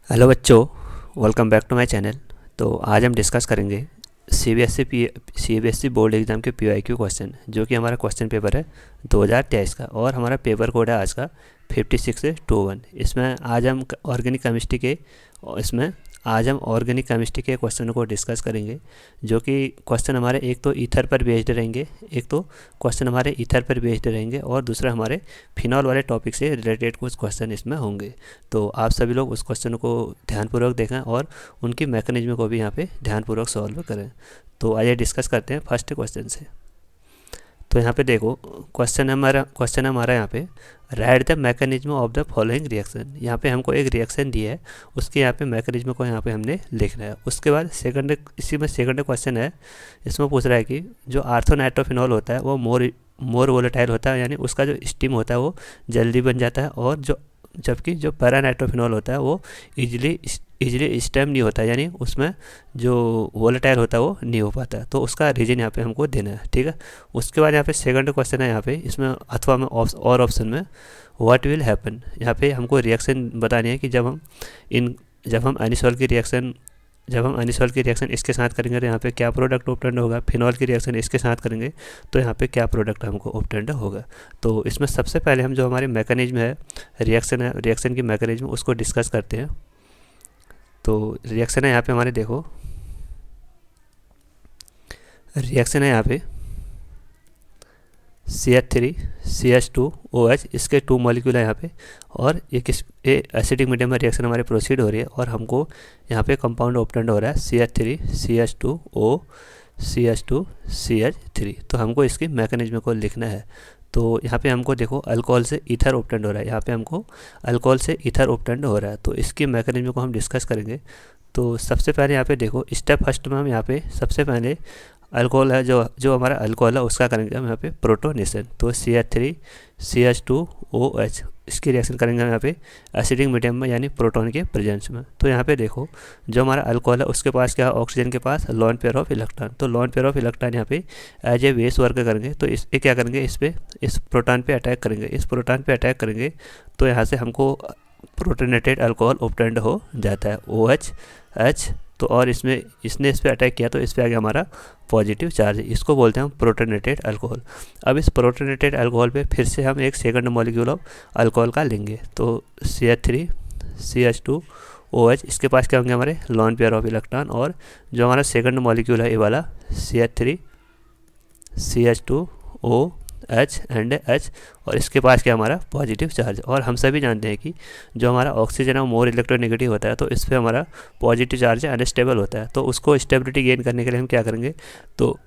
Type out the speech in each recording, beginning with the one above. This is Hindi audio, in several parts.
हेलो बच्चों, welcome back to my channel. तो आज हम डिस्कस करेंगे सीबीएसई बोर्ड एग्ज़ाम के पीवाईक्यू क्वेश्चन, जो कि हमारा क्वेश्चन पेपर है 2023 का, और हमारा पेपर कोड है आज का 5621। इसमें आज हम ऑर्गेनिक केमिस्ट्री के इसमें आज हम ऑर्गेनिक केमिस्ट्री के क्वेश्चन को डिस्कस करेंगे, जो कि क्वेश्चन हमारे एक तो ईथर पर बेस्ड रहेंगे, और दूसरा हमारे फिनॉल वाले टॉपिक से रिलेटेड कुछ क्वेश्चन इसमें होंगे। तो आप सभी लोग उस क्वेश्चन को ध्यानपूर्वक देखें और उनकी मैकेनिज्म को भी यहाँ पे ध्यानपूर्वक सॉल्व करें। तो आइए डिस्कस करते हैं फर्स्ट क्वेश्चन से। तो यहाँ पे देखो, क्वेश्चन हमारा यहाँ पे right the mechanism of the following reaction. यहाँ पे हमको एक रिएक्शन दी है, उसके यहाँ पे मैकेनिज्म को यहाँ पे हमने लिखना है। उसके बाद सेकंड क्वेश्चन है, इसमें पूछ रहा है कि जो आर्थोनाइट्रोफिनॉल होता है वो मोर वोलेटाइल होता है, यानी उसका जो स्टीम होता है वो जल्दी बन जाता है, और जबकि जो पैरानाइट्रोफिनॉल होता है वो इजीली स्टेम नहीं होता, यानी उसमें जो वोलेटाइल होता है वो नहीं हो पाता। तो उसका रीजन यहाँ पे हमको देना है, ठीक है। उसके बाद यहाँ पे सेकंड क्वेश्चन है, यहाँ पे इसमें अथवा में और ऑप्शन में व्हाट विल हैपन। यहाँ पे हमको रिएक्शन बतानी है कि जब हम अनिसोल की रिएक्शन इसके साथ करेंगे तो यहाँ पे क्या प्रोडक्ट ऑब्टेंड होगा, फिनॉल की रिएक्शन इसके साथ करेंगे तो यहाँ पे क्या प्रोडक्ट हमको ऑब्टेंड होगा। तो इसमें सबसे पहले हम जो हमारी मैकेनिज्म है, रिएक्शन की मैकेनिज्म, उसको डिस्कस करते हैं। तो रिएक्शन है यहाँ पे हमारे, देखो रिएक्शन है यहाँ पे CH3 CH2OH, इसके 2 मॉलिक्यूल है यहाँ पे, और एक एसिडिक मीडियम में रिएक्शन हमारे प्रोसीड हो रही है, और हमको यहाँ पे कंपाउंड ऑब्टेंड हो रहा है CH3 CH2O CH2 CH3। तो हमको इसकी मैकेनिज्म को लिखना है। तो यहाँ पे हमको देखो अल्कोहल से ईथर ऑब्टेंड हो रहा है, यहाँ पे हमको अल्कोहल से ईथर ऑब्टेंड हो रहा है। तो इसकी मैकेनिज्म को हम डिस्कस करेंगे। तो सबसे पहले यहाँ पे देखो स्टेप फर्स्ट में हम यहाँ पे सबसे पहले अल्कोहल है, जो हमारा अल्कोहल है उसका करेंगे हम यहाँ पे प्रोटोनेशन। तो CH3 CH2OH, इसकी रिएक्शन करेंगे हम यहाँ पे एसिडिक मीडियम में, यानी प्रोटॉन के प्रेजेंस में। तो यहाँ पे देखो जो हमारा अल्कोहल है उसके पास क्या है, ऑक्सीजन के पास लोन पेयर ऑफ इलेक्ट्रॉन। तो लोन पेयर ऑफ इलेक्ट्रॉन यहाँ पे एज ए बेस वर्क करेंगे, तो ये क्या करेंगे, इस प्रोटॉन पे अटैक करेंगे। तो यहाँ से हमको प्रोटोनेटेड अल्कोहल ऑब्टेंड हो जाता है OH। तो और इस पे अटैक किया तो इस पे आ गया हमारा पॉजिटिव चार्ज, इसको बोलते हैं हम प्रोटोनेटेड अल्कोहल। अब इस प्रोटोनेटेड अल्कोहल पे फिर से हम एक सेकंड मॉलिक्यूल ऑफ अल्कोहल का लेंगे। तो CH3 CH2OH, इसके पास क्या होंगे हमारे लोन पेयर ऑफ इलेक्ट्रॉन, और जो हमारा सेकंड मॉलिक्यूल है ये वाला CH3 CH2OH एंड H, और इसके पास क्या हमारा पॉजिटिव चार्ज। और हम सभी जानते हैं कि जो हमारा ऑक्सीजन है वो मोर इलेक्ट्रोनेगेटिव होता है, तो इस पर हमारा पॉजिटिव चार्ज अनस्टेबल होता है। तो उसको स्टेबिलिटी गेन करने के लिए हम क्या करेंगे, तो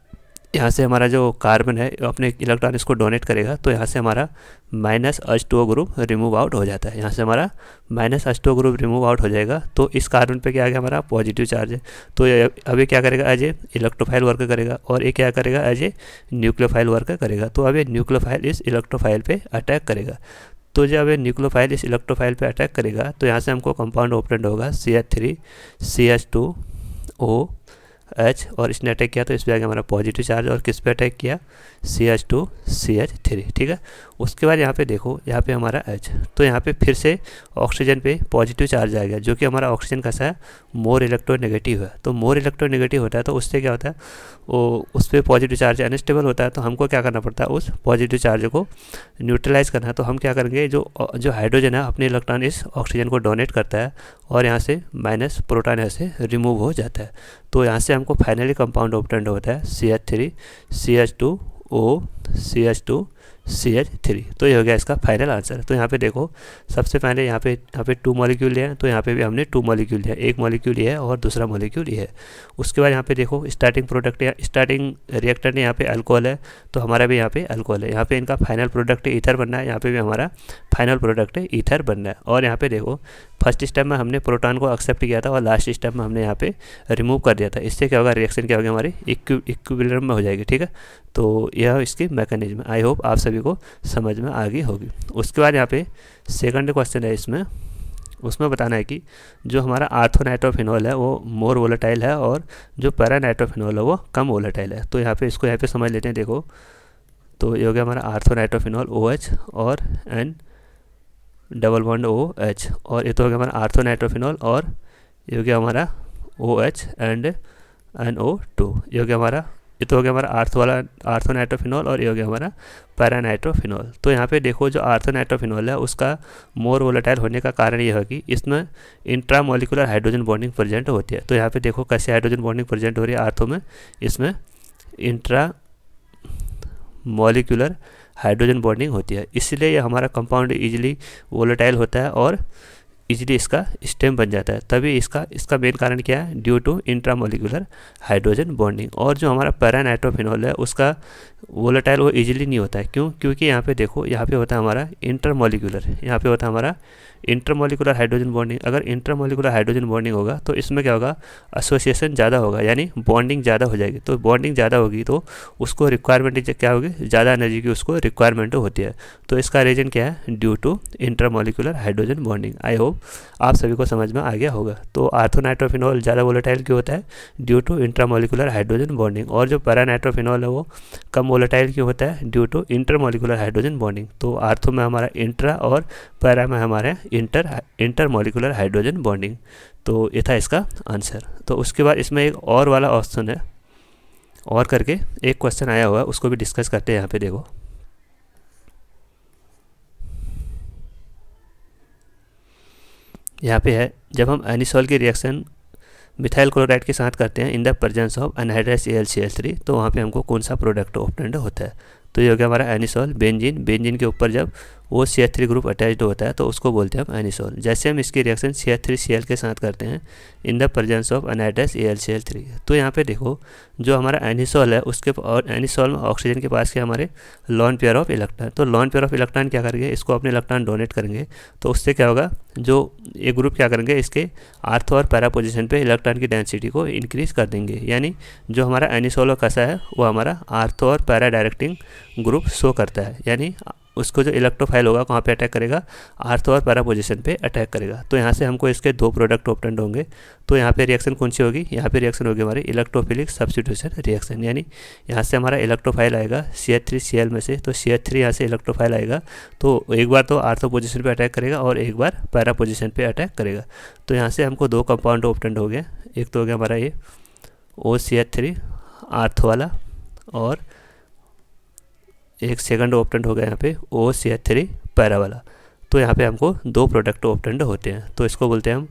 यहाँ से हमारा जो कार्बन है अपने इलेक्ट्रॉन इसको डोनेट करेगा, तो यहाँ से हमारा -H2O ग्रुप रिमूव आउट हो जाता है। यहाँ से हमारा -H2O ग्रुप रिमूव आउट हो जाएगा। तो इस कार्बन पे क्या आ गया हमारा पॉजिटिव चार्ज है। तो अब ये क्या करेगा, एज ए इलेक्ट्रोफाइल वर्क करेगा, और ये क्या करेगा, एज ए न्यूक्लियोफाइल वर्क करेगा। तो अब ये न्यूक्लियोफाइल इस इलेक्ट्रोफाइल पे अटैक करेगा। तो जब ये न्यूक्लियोफाइल इस इलेक्ट्रोफाइल पे अटैक करेगा तो यहाँ से हमको कंपाउंड ऑब्टेंड होगा CH3 CH2OH, और इसने अटैक किया तो इस पर आ गया हमारा पॉजिटिव चार्ज, और किस पे अटैक किया, CH2 CH3, ठीक है। उसके बाद यहाँ पे देखो, यहाँ पे हमारा H, तो यहाँ पे फिर से ऑक्सीजन पे पॉजिटिव चार्ज आ गया, जो कि हमारा ऑक्सीजन कैसा है, मोर इलेक्ट्रोनेगेटिव है। तो मोर इलेक्ट्रोनेगेटिव होता है तो उससे क्या होता है, वो उस पर पॉजिटिव चार्ज अनस्टेबल होता है। तो हमको क्या करना पड़ता है, उस पॉजिटिव चार्ज को न्यूट्रलाइज करना है। तो हम क्या करेंगे, जो हाइड्रोजन है अपने इलेक्ट्रॉन इस ऑक्सीजन को डोनेट करता है, और यहाँ से माइनस प्रोटॉन यहाँ से रिमूव हो जाता है। तो यहाँ से हमको फाइनली कंपाउंड ऑब्टेंड होता है CH3 CH2O CH2 CH3। तो ये हो गया इसका फाइनल आंसर। तो यहाँ पे देखो सबसे पहले यहाँ पे 2 मॉलिक्यूल लिया है, तो यहाँ पे भी हमने 2 मॉलिक्यूल लिया, एक मॉलिक्यूल ये है और दूसरा मॉलिक्यूल ये है। उसके बाद यहाँ पे देखो स्टार्टिंग रिएक्टर ने यहाँ पे अल्कोहल है, तो हमारा भी यहाँ पे अल्कोहल है। यहाँ पे इनका फाइनल प्रोडक्ट ईथर बनना है, यहाँ पे भी हमारा फाइनल प्रोडक्ट ईथर बनना है। और यहाँ पे देखो फर्स्ट स्टेप में हमने प्रोटॉन को एक्सेप्ट किया था, और लास्ट स्टेप में हमने यहाँ पे रिमूव कर दिया था। इससे क्या होगा, रिएक्शन क्या होगी हमारी इक्विलिब्रियम में हो जाएगी, ठीक है। तो यह इसकी मैकेनिज्म, आई होप आप सभी को समझ में आ गई होगी। उसके बाद यहाँ पे सेकंड क्वेश्चन है, उसमें बताना है कि जो हमारा आर्थोनाइट्रोफिनॉल है वो मोर वोलेटाइल है, और जो पैरानाइट्रोफिनॉल है वो कम वोलेटाइल है। तो यहाँ पे समझ लेते हैं। देखो तो ये हो गया हमारा आर्थोनाइट्रोफिनॉल OH और N डबल बॉन्ड OH, और ये तो हो गया हमारा आर्थो नाइट्रोफिनॉल, और ये हो गया हमारा OH एंड NO2, ये हो गया हमारा, ये तो हो गया हमारा आर्थो नाइट्रोफिनॉल, और ये हो गया हमारा पैरा नाइट्रोफिनॉल। तो यहाँ पे देखो जो आर्थो नाइट्रोफिनॉल है उसका मोर वोलेटाइल होने का कारण ये है कि इसमें इंट्रामोलिकुलर हाइड्रोजन बॉन्डिंग प्रेजेंट होती है। तो यहाँ पे देखो कैसे हाइड्रोजन बॉन्डिंग प्रेजेंट हो रही है आर्थो में, इसमें इंट्रा मॉलिक्यूलर हाइड्रोजन बॉन्डिंग होती है, इसलिए ये हमारा कंपाउंड इजीली वोलेटाइल होता है और इजीली इसका स्टेम बन जाता है। तभी इसका मेन कारण क्या है, due to intramolecular hydrogen bonding. और जो हमारा पैरा नाइट्रोफिनॉल है उसका वोलेटाइल वो इजीली नहीं होता है, क्यों? क्योंकि यहाँ पे देखो, यहाँ पे होता है हमारा इंटरमोलिकुलर, यहाँ पे होता है हमारा इंटरमोलिकुलर हाइड्रोजन बॉन्डिंग। अगर इंटरमोलिकुलर हाइड्रोजन बॉन्डिंग होगा तो इसमें क्या होगा, एसोसिएशन ज़्यादा होगा, यानी बॉन्डिंग ज़्यादा हो जाएगी। तो बॉन्डिंग ज़्यादा होगी तो उसको रिक्वायरमेंट क्या होगी, ज़्यादा एनर्जी की उसको रिक्वायरमेंट होती है। तो इसका रीजन क्या है, due to intermolecular hydrogen bonding. I hope आप सभी को समझ में आ गया होगा। तो आर्थो नाइट्रोफिनॉल ज़्यादा वोलेटाइल क्यों होता है, due to intramolecular hydrogen bonding. और जो पैरा नाइट्रोफिनॉल है वो कम वोलेटाइल क्यों होता है, due to intermolecular hydrogen bonding. तो आर्थो में हमारा इंट्रा और पैरा में हमारे इंटरमोलिकुलर हाइड्रोजन बॉन्डिंग। तो ये था इसका आंसर। तो उसके बाद इसमें एक और वाला ऑप्शन है, और करके एक क्वेश्चन आया हुआ है, उसको भी डिस्कस करते हैं। यहाँ पे देखो, यहाँ पे है, जब हम एनिसोल की रिएक्शन मिथाइल क्लोराइड के साथ करते हैं in the presence of anhydrous AlCl3, तो वहाँ पे हमको कौन सा प्रोडक्ट ऑब्टेन्ड होता है। तो ये हो गया हमारा एनिसोल। बेंजीन के ऊपर जब वो CH3 ग्रुप अटैच्ड होता है तो उसको बोलते हैं हम एनिसोल। जैसे हम इसकी रिएक्शन CH3Cl के साथ करते हैं in the presence of anhydrous AlCl3, तो यहाँ पे देखो जो हमारा एनिसोल है उसके और एनिसोल में ऑक्सीजन के पास के हमारे लॉन पेयर ऑफ इलेक्ट्रॉन, तो लॉन पेयर ऑफ इलेक्ट्रॉन क्या करेंगे, इसको अपने इलेक्ट्रॉन डोनेट करेंगे। तो उससे क्या होगा, जो ये ग्रुप क्या करेंगे, इसके आर्थो और पैरा पोजिशन पर इलेक्ट्रॉन की डेंसिटी को इंक्रीज कर देंगे। यानी जो हमारा एनिसोल कैसा है वो हमारा आर्थो और पैरा डायरेक्टिंग ग्रुप शो करता है, यानी उसको जो इलेक्ट्रोफाइल होगा वहाँ पे अटैक करेगा, आर्थो और पैरा पोजीशन पे अटैक करेगा। तो यहाँ से हमको इसके दो प्रोडक्ट ऑब्टेन्ड होंगे। तो यहाँ पे रिएक्शन कौन सी होगी, यहाँ पे रिएक्शन होगी हमारी इलेक्ट्रोफिलिक सब्स्टिट्यूशन रिएक्शन, यानी यहाँ से हमारा इलेक्ट्रोफाइल आएगा CH3Cl में से, तो CH3 यहाँ से इलेक्ट्रोफाइल आएगा, तो एक बार तो आर्थो पोजीशन पे अटैक करेगा और एक बार पैरा पोजीशन पे अटैक करेगा। तो यहाँ से हमको दो कंपाउंड ऑब्टेन्ड हो गए, एक तो हो गया हमारा ये OCH3 आर्थो वाला, और एक सेकंड ऑप्टेंड हो गया यहाँ पे OCH3 पैरा वाला। तो यहाँ पे हमको दो प्रोडक्ट ऑप्टेंड होते हैं, तो इसको बोलते हैं हम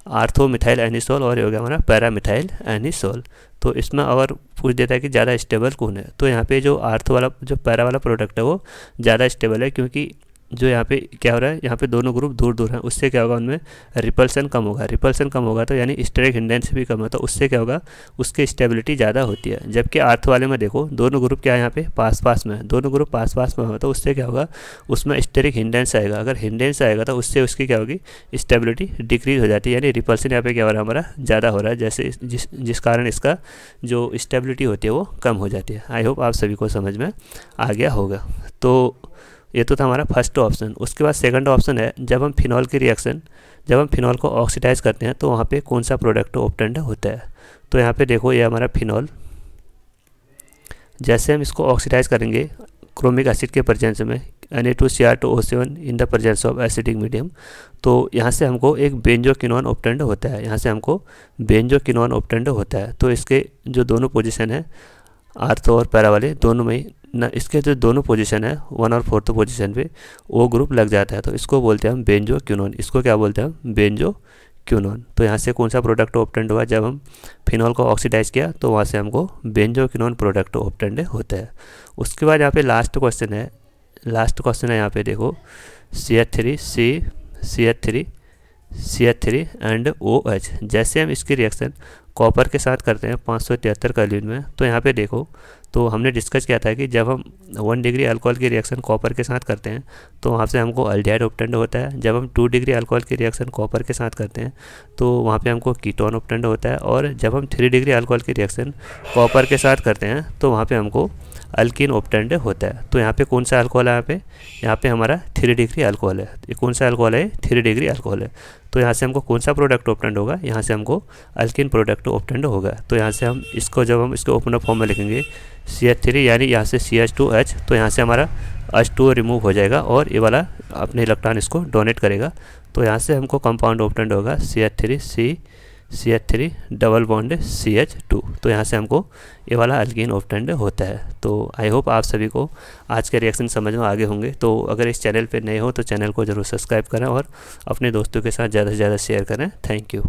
आर्थो मिथाइल एनिसोल, और ये हो गया हमारा पैरा मिथाइल एनिसोल। तो इसमें अगर पूछ देता है कि ज़्यादा स्टेबल कौन है, तो यहाँ पे जो आर्थो वाला जो पैरा वाला प्रोडक्ट है वो ज़्यादा स्टेबल है, क्योंकि जो यहाँ पे क्या हो रहा है, यहाँ पे दोनों ग्रुप दूर दूर हैं, उससे क्या होगा, उनमें रिपल्सन कम होगा। रिपल्सन कम होगा तो यानी स्टेरिक हिंडेंस भी कम है, तो उससे क्या होगा, उसकी स्टेबिलिटी ज़्यादा होती है। जबकि आर्थो वाले में देखो दोनों ग्रुप क्या है, यहाँ पे पास पास में, दोनों ग्रुप पास पास में हो, तो उससे क्या होगा, उसमें स्टेरिक हिंडेंस आएगा। अगर हिंडेंस आएगा तो उससे उसकी क्या होगी, स्टेबिलिटी डिक्रीज हो जाती है, यानी रिपल्सन यहाँ पे क्या हो रहा है, हमारा ज़्यादा हो रहा है, जैसे जिस कारण इसका जो स्टेबिलिटी होती है वो कम हो जाती है। आई होप आप सभी को समझ में आ गया होगा। तो ये तो था हमारा फर्स्ट ऑप्शन। उसके बाद सेकंड ऑप्शन है, जब हम फिनॉल की रिएक्शन, जब हम फिनॉल को ऑक्सीडाइज करते हैं तो वहाँ पे कौन सा प्रोडक्ट ऑब्टेन्ड होता है। तो यहाँ पे देखो ये हमारा फिनॉल, जैसे हम इसको ऑक्सीडाइज करेंगे क्रोमिक एसिड के प्रेजेंस में Na2Cr2O7 in the presence of acidic medium, तो यहाँ से हमको एक बेंजोक्विनोन ऑब्टेन्ड होता है, यहाँ से हमको बेंजोक्विनोन ऑब्टेन्ड होता है। तो इसके जो दोनों पोजीशन है आर्थो और पैरा वाले दोनों में ना, इसके जो दोनों पोजीशन है 1 और 4th पोजीशन पे वो ग्रुप लग जाता है, तो इसको बोलते हैं हम बेंजोक्विनोन। इसको क्या बोलते हैं हम, बेंजोक्विनोन। तो यहाँ से कौन सा प्रोडक्ट ऑब्टेन्ड हुआ, जब हम फिनॉल को ऑक्सीडाइज किया तो वहाँ से हमको बेंजोक्विनोन प्रोडक्ट ऑब्टेन्ड होता है। उसके बाद यहाँ पे लास्ट क्वेश्चन है यहाँ पे देखो CH3 एंड OH। जैसे हम इसकी रिएक्शन कॉपर के साथ करते हैं 573 केल्विन में, तो यहाँ पे देखो, तो हमने डिस्कस किया था कि जब हम 1 डिग्री अल्कोहल की रिएक्शन कॉपर के साथ करते हैं तो वहाँ से हमको अल्डिहाइड ऑब्टेन्ड होता है। जब हम 2 डिग्री अल्कोहल की रिएक्शन कॉपर के साथ करते हैं तो वहाँ पे हमको कीटोन ऑब्टेन्ड होता है, और जब हम 3 डिग्री अल्कोहल की रिएक्शन कॉपर के साथ करते हैं तो वहाँ पे हमको अल्कीन ऑब्टेन्ड होता है। तो यहाँ पे कौन सा अल्कोहल है, यहाँ पे हमारा 3 डिग्री अल्कोहल है। ये कौन सा अल्कोहल है, 3 डिग्री अल्कोहल है। तो यहाँ से हमको कौन सा प्रोडक्ट ऑब्टेन्ड होगा, यहाँ से हमको अल्कीन प्रोडक्ट ऑप्टेंड होगा। तो यहाँ से हम इसको जब हम इसके ओपनर फॉर्म में लिखेंगे CH3 यानी यहाँ से CH2H, तो यहाँ से हमारा H2O रिमूव हो जाएगा और ये वाला अपने इलेक्ट्रॉन इसको डोनेट करेगा। तो यहाँ से हमको कंपाउंड ऑप्टेंड होगा CH3 डबल बॉन्ड CH2। तो यहाँ से हमको ये वाला अल्कीन ऑप्टेंड होता है। तो आई होप आप सभी को आज के रिएक्शन समझ में आगे होंगे। तो अगर इस चैनल पे नए हो तो चैनल को ज़रूर सब्सक्राइब करें और अपने दोस्तों के साथ ज़्यादा से ज़्यादा शेयर करें। Thank you.